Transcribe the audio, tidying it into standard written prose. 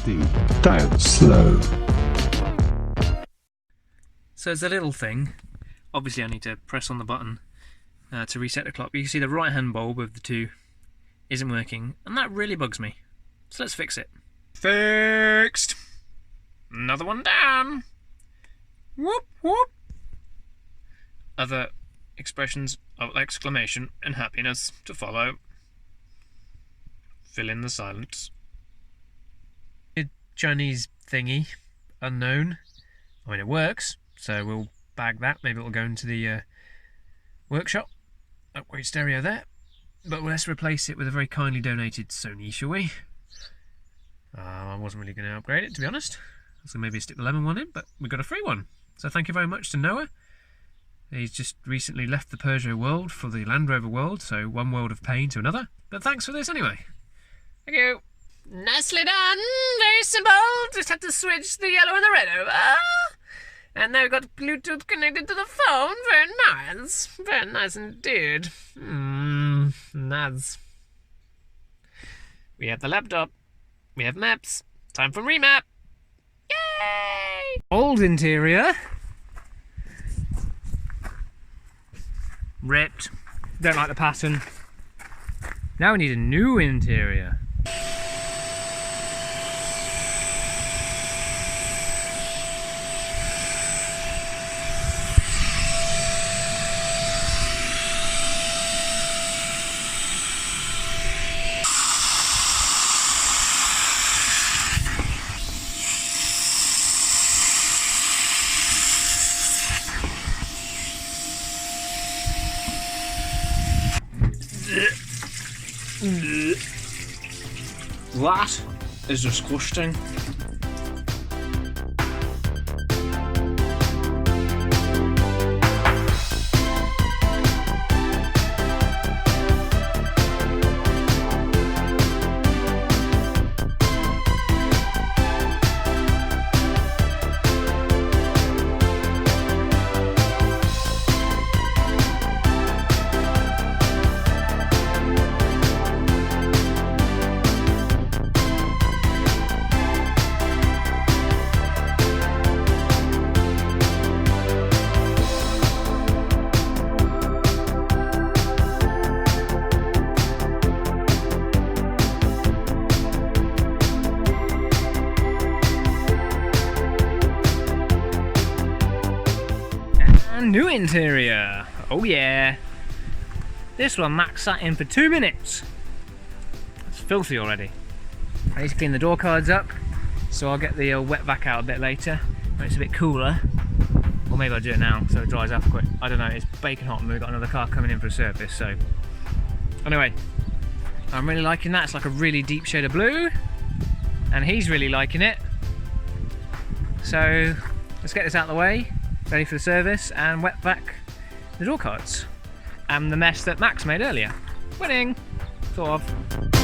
the Diabslow. So it's a little thing. Obviously I need to press on the button to reset the clock. But you can see the right hand bulb of the two isn't working, and that really bugs me. So let's fix it. Fixed! Another one down! Whoop whoop! Other expressions of exclamation and happiness to follow. Fill in the silence. Chinese thingy, unknown. I mean, it works, so we'll bag that. Maybe it'll go into the workshop. Upgrade stereo there. But let's replace it with a very kindly donated Sony, shall we? I wasn't really going to upgrade it, to be honest. So maybe stick the lemon one in, but we got a free one. So thank you very much to Noah. He's just recently left the Peugeot world for the Land Rover world, so one world of pain to another. But thanks for this anyway. Thank you. Nicely done. Very simple. Just had to switch the yellow and the red over. And now we've got Bluetooth connected to the phone. Very nice. Very nice indeed. Nads. We have the laptop. We have maps. Time for remap. Yay! Old interior. Ripped. Don't like the pattern. Now we need a new interior. That is disgusting. New interior. Oh yeah. This one Max sat in for 2 minutes. It's filthy already. I need to clean the door cards up, so I'll get the wet vac out a bit later when it's a bit cooler. Or maybe I'll do it now so it dries up quick. I don't know, it's bacon hot and we've got another car coming in for a service, so. Anyway, I'm really liking that. It's like a really deep shade of blue. And he's really liking it. So let's get this out of the way. Ready for the service and wet vac the door cards and the mess that Max made earlier. Winning, sort of.